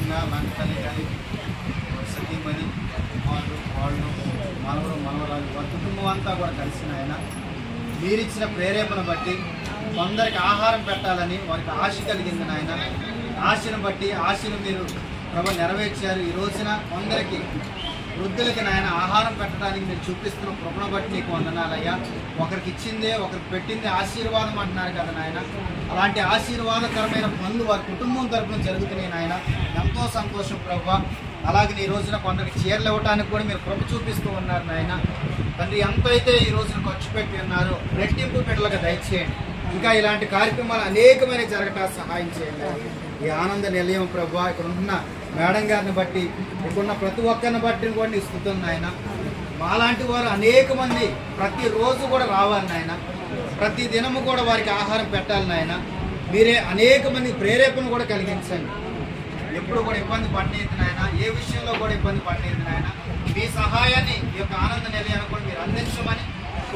ముఖ్యంగా లంకతల్లి గారి సతీమణి వాళ్ళు మనవరాలు వారి కుటుంబం అంతా కూడా కలిసి నాయన మీరిచ్చిన ప్రేరేపణ బట్టి కొందరికి ఆహారం పెట్టాలని వారికి ఆశ కలిగింది నాయన. ఆశను బట్టి ఆశను మీరు ప్రభు నెరవేర్చారు. ఈ రోజున కొందరికి వృద్ధులకి నాయన ఆహారం పెట్టడానికి మీరు చూపిస్తున్న కృపను బట్టి నీకు వందనాలయ్యా. ఒకరికి ఇచ్చిందే ఒకరికి పెట్టిందే ఆశీర్వాదం అంటున్నారు కదా నాయన. అలాంటి ఆశీర్వాదకరమైన పనులు వారి కుటుంబం తరపున జరుగుతున్నాయి నాయన. ఎంతో సంతోషం ప్రభు. అలాగే ఈ రోజున కొందరికి చీరలు ఇవ్వడానికి కూడా మీరు కృప చూపిస్తూ ఉన్నారు నాయన. తండ్రి ఎంతైతే ఈ రోజున ఖర్చు పెట్టి ఉన్నారో రెట్టింపు పెట్టలుగా దయచేయండి. ఇంకా ఇలాంటి కార్యక్రమాలు అనేకమైన జరగటానికి సహాయం చేయండి. ఈ ఆనంద నిలయం ప్రభు ఇక్కడ ఉన్న మేడం గారిని బట్టి ఇక్కడున్న ప్రతి ఒక్కరిని బట్టి కూడా నీ స్తుతులు నాయన. మాలాంటి వారు అనేక మంది ప్రతిరోజు కూడా రావాలి నాయన. ప్రతి దినము కూడా వారికి ఆహారం పెట్టాలి నాయన. మీరే అనేక మంది ప్రేరేపణ కూడా కలిగించండి. ఎప్పుడు కూడా ఇబ్బంది పడలేదు నాయన. ఏ విషయంలో కూడా ఇబ్బంది పడలేదు నాయన. మీ సహాయాన్ని ఈ యొక్క ఆనంద నిలయాన్ని కూడా మీరు అందించమని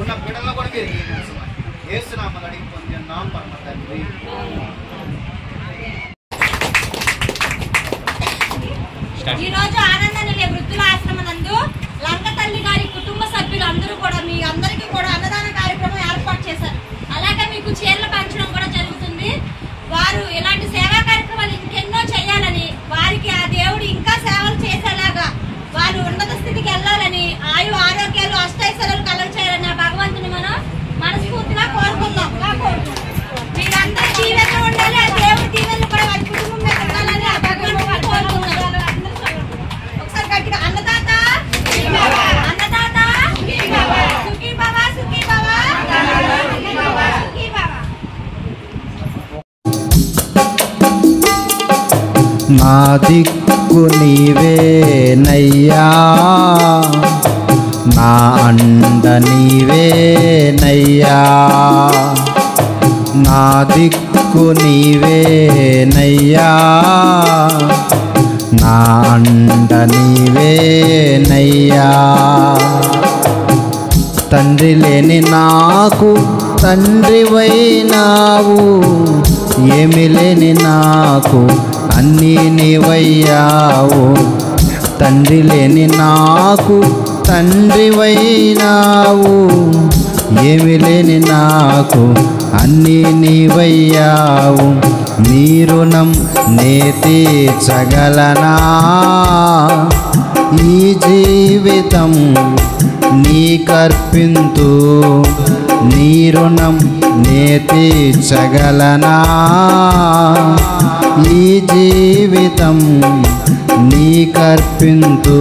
ఉన్న బిడ్డలను కూడా మీరు నియమించమని యేసునామములో అడిగి పొందుతున్నాం పరమ తండ్రి. ఈ రోజు ఆనంద నిలయ వృద్ధుల ఆశ్రమం నందు లంకతల్లి గారి కుటుంబ సభ్యులు అందరూ కూడా మీ అందరికీ కూడా అన్నదాన కార్యక్రమం ఏర్పాటు చేశారు. అలాగే మీకు చీరలు పంచడం కూడా జరుగుతుంది. వారు ఇలాంటి సేవా కార్యక్రమాలు ఇంకెన్నో చేయాలని, వారికి ఆ దేవుడు ఇంకా సేవలు చేసేలాగా వారు ఉన్నత స్థితికి వెళ్ళాలని, ఆయు ఆరోగ్యాలు అష్టైశ్వర్యాలు కలగచేయాలని ఆ భగవంతుని మనం మనస్ఫూర్తిగా కోరుకుందాం. మీరందరూ దీవెనగా ఉండాలి. ఆ దేవుడి దీవెనలు కూడా వారి కుటుంబం మీద ఉండాలని ఆ భగవంతుని కోరుకుందాం. ఒకసారి గట్టిగా అన్నదాత అన్నదాత సుఖీ భవ సుఖీ భవ సుఖీ భవ. నా దిక్కు నీవేనయ్యా, నా అండ నీవేనయ్యా, నా దిక్కు నీవేనయ్యా, నా అండ నీవేనయ్యా. తండ్రి లేని నాకు తండ్రివైనావు, ఏమి లేని నాకు అన్నీ నీవయ్యావు. తండ్రి లేని నాకు తండ్రివైనావు, ఏమి లేని నాకు అన్నీ నీవయ్యావు. నీ రుణం నే తీర్చగలనా, ఈ జీవితం నీకర్పింతు. నీ రుణం నే తీర్చగలనా, ఈ జీవితం నీకర్పింతు.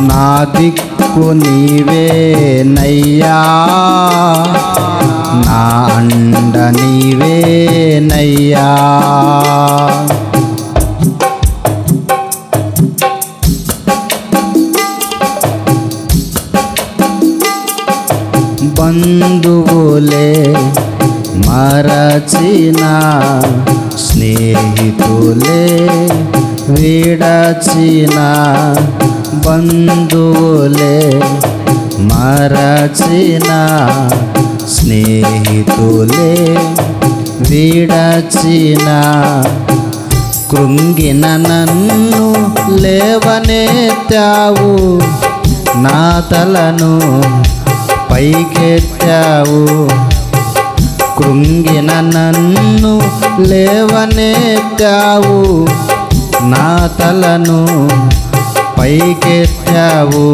నా దిక్కు నీవేనయ్యా, నా అండ నీవేనయ్యా. బంధువులే మరచిన, స్నేహితులే విడచిన, బంధువులే మరచిన, స్నేహితులే విడచిన, కృంగిన నన్ను లేవనెత్తావు, నా తలను పైకెత్తావు. కృంగిన నన్ను లేవనెత్తావు, నా తలను పైకెత్తావు.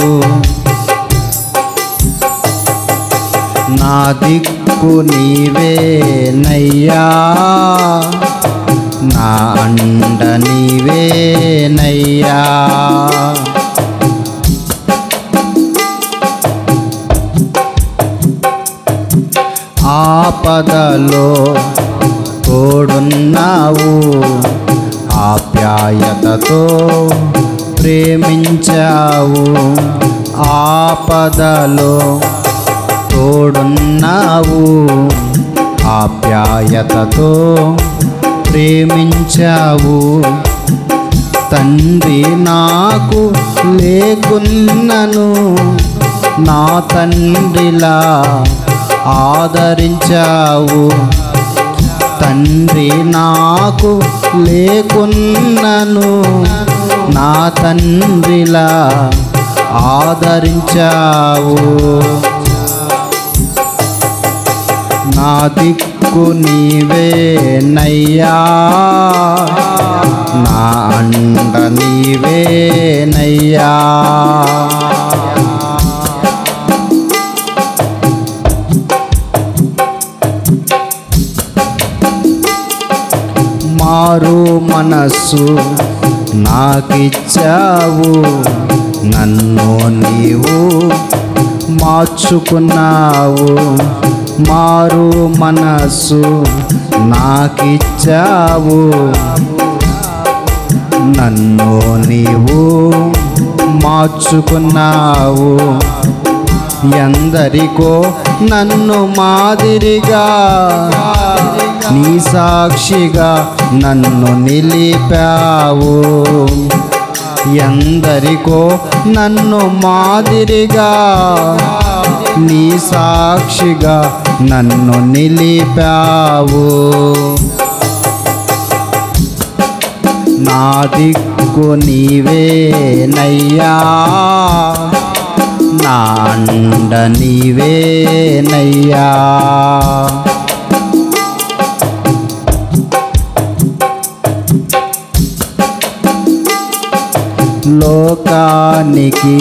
నా దిక్కు నీవేనయ్యా, నా అండ నీవేనయ్యా. ఆపదలో తోడున్నావు, ఆప్యాయతతో ప్రేమించావు. ఆపదలో తోడున్నావు, ఆప్యాయతతో ప్రేమించావు. తండ్రి నాకు లేకున్నను, నా తండ్రిలా ఆదరించావు. తండ్రి నాకు లేకున్నను నా తండ్రిలా ఆదరించావు. నా దిక్కు నీవేనయ్యా, నా అండ నీవేనయ్యా. మారు మనస్సు నాకిచ్చావు, నన్ను నీవు మార్చుకున్నావు. మారు మనస్సు నాకిచ్చావు, నన్ను నీవు మార్చుకున్నావు. ఎందరికో నన్ను మాదిరిగా నీ సాక్షిగా నన్ను నిలిపావు. ఎందరికో నన్ను మాదిరిగా నీ సాక్షిగా నన్ను నిలిపావు. నా దిక్కు నీవేనయ్యా, నా అండ నీవేనయ్యా. లోకానికి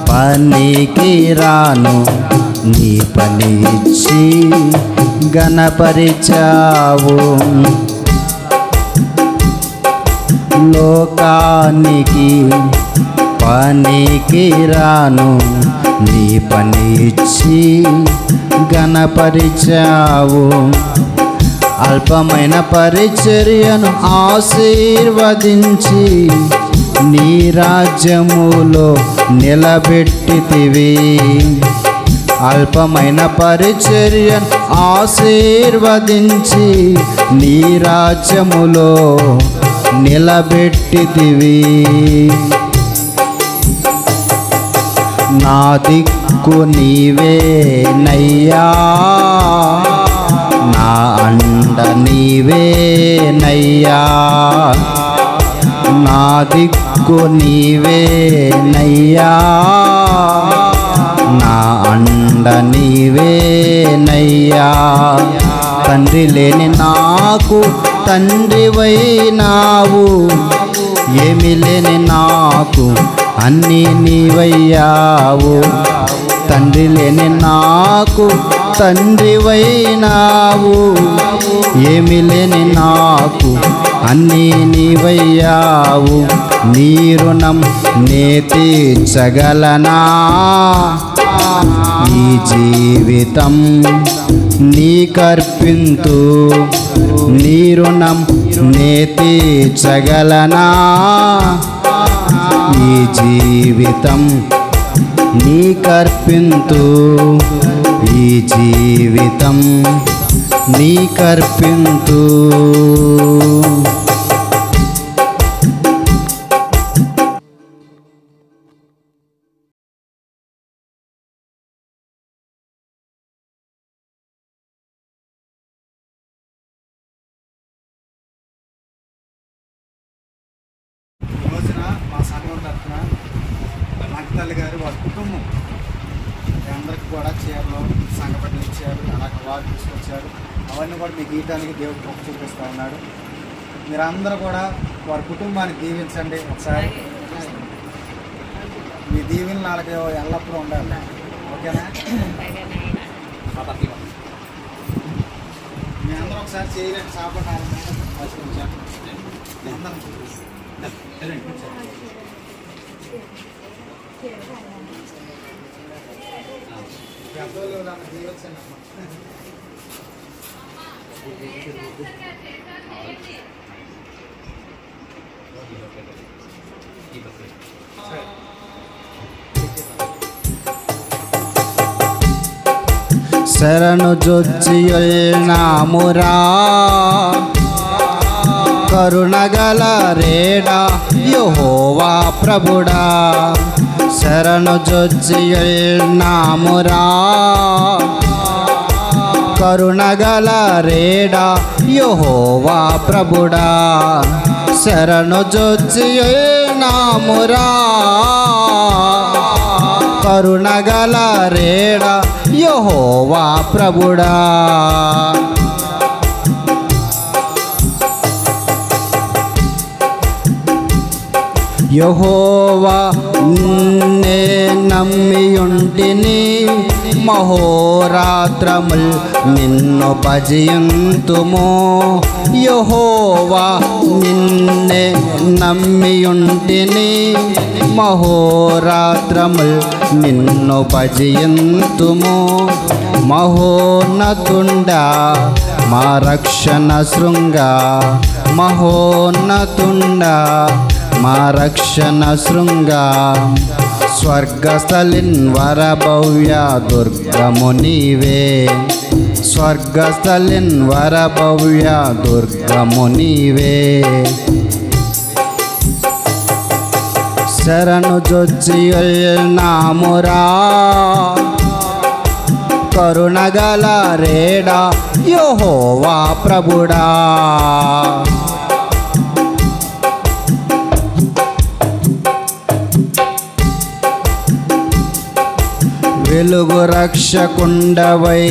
పనికి రాను, నీ పని ఇచ్చి గణపరిచావు. లోకానికి పనికి రాను, నీ పని ఇచ్చి గణపరిచావు. అల్పమైన పరిచర్యను ఆశీర్వదించి నీ రాజ్యములో నిలబెట్టితివి. అల్పమైన పరిచర్యను ఆశీర్వదించి నీ రాజ్యములో నిలబెట్టితివి. నా దిక్కు నీవేనయ్యా, నా అండ నీవేనయ్యా. నా దిక్కు నీవేనయ్యా, నా అండ నీవేనయ్యా. తండ్రి లేని నాకు తండ్రివైనావు, ఏమి లేని నాకు అన్నీ నీవయ్యావు. తండ్రి లేని నాకు తండ్రివైనావు, ఏమి లేని నాకు అన్నీ నీవయ్యావు. నీ రుణం నే తీర్చగలనా, ఈ జీవితం నీకర్పింతు. నీ రుణం నే తీర్చగలనా, ఈ జీవితం నీకర్పింతు. ఈ జీవితం నీకర్పింతు. తల్లి గారు వాళ్ళ కుటుంబం అందరికి కూడా చీరలు సంఘపట్టలు ఇచ్చారు, అలాగే వారు తీసుకొచ్చారు. అవన్నీ కూడా మీకు గీయటానికి దేవుడు కృప చూపిస్తూ ఉన్నాడు. మీరందరూ కూడా వారి కుటుంబాన్ని దీవించండి. ఒకసారి మీ దీవెనలు వాళ్ళకి ఎల్లప్పుడూ ఉండాలి. ఓకేనా? మీ అందరూ ఒకసారి చేయలేక సాపడాలి. పెద్దోళ్ళు నన్ను దీవించండి అమ్మ. శరణు జొచ్చియున్నామురా, కరుణగల రేడా యెహోవా ప్రభుడా. శరణు జొచ్చియున్నామురా, కరుణగల రేడా యెహోవా ప్రభుడా శరణు జొచ్చియున్నామురా కరుణగల రేడా యెహోవా ప్రభుడా యెహోవా నిన్నే నమ్మియుంటిని మహోరాత్రముల్ నిన్ను భజింతుము యెహోవా నిన్నే నమ్మియుంటిని మహోరాత్రముల్ నిన్ను భజింతుము మహోన్నతుండా మా రక్షణ శృంగ మహోన్నతుండా మా రక్షణ శృంగ స్వర్గస్థలిన్ వరభవ్య దుర్గము నీవే స్వర్గస్థలిన్ వరభవ్య దుర్గము నీవే శరణు జొచ్చియున్నామురా కరుణగల రేడా యెహోవా ప్రభుడా వెలుగు రక్షకుండవై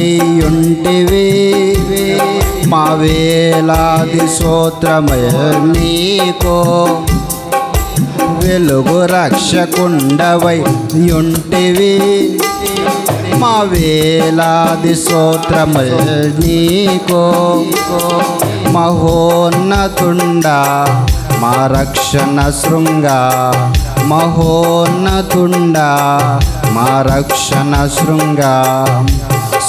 ఉంటివి మా వేలాది స్తోత్రమయ నీకో వెలుగు రక్షకుండవై ఉంటివి మా వేలాది స్తోత్రమయ నీకో మహోన్నతుండా మా రక్షణ శృంగ మహోన్నతుండా మా రక్షణ శృంగ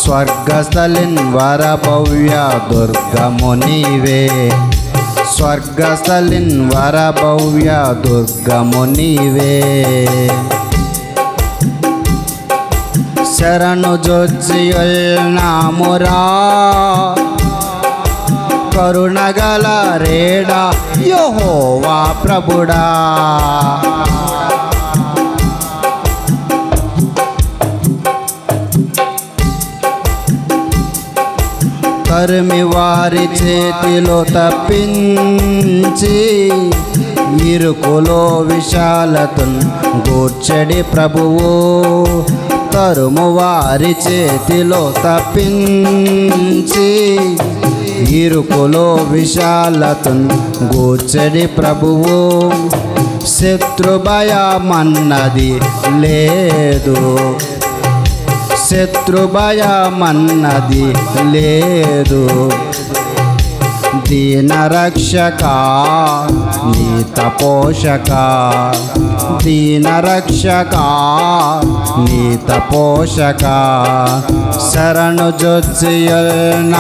స్వర్గస్థలిన్ వరభవ్య దుర్గము నీవే స్వర్గస్థలిన్ వరభవ్య దుర్గము నీవే శరణు జొచ్చియున్నామురా కరుణగల రేడా యెహోవా ప్రభుడా తరిమి వారి చేతిలో తప్పించి ఇరుకులో విశాలతను గూర్చడి ప్రభువు తరుము వారి చేతిలో తప్పించి ఇరుకులో విశాలతను గూర్చడి ప్రభువు శత్రుభయమన్నది లేదు శత్రుభయమన్నది లేదు దీనరక్షక నీత పోషక దీనరక్షక నీత పోషక శరణు జొచ్చియున్నామురా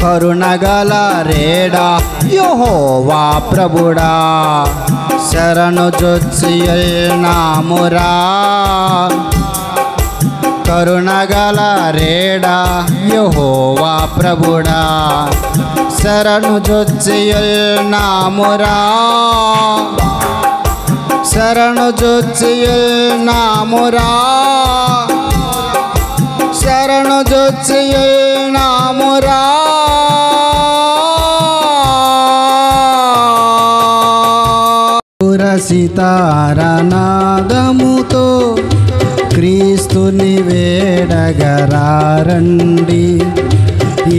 కరుణగల రేడా యెహోవా ప్రభుడా శరణు జొచ్చియున్నామురా కరుణగల రేడా యెహోవా ప్రభుడా శరణు జొచ్చియున్నామురా శరణు జొచ్చియున్నామురా శరణు జొచ్చియున్నామురా సితారనాదముతో క్రీస్తుని వేడగరారండి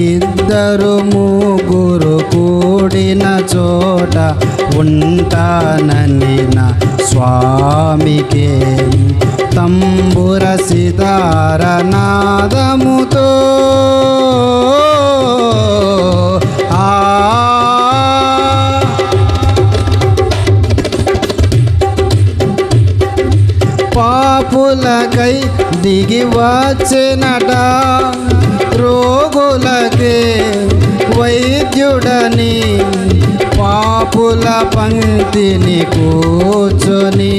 ఇద్దరు ముగ్గురు కూడిన చోట ఉంటానని నా స్వామికే తంబుర సితారనాదముతో పాపులకై దిగి వచ్చినట రోగులకే వైద్యుడని పాపుల పంక్తిని కూర్చొని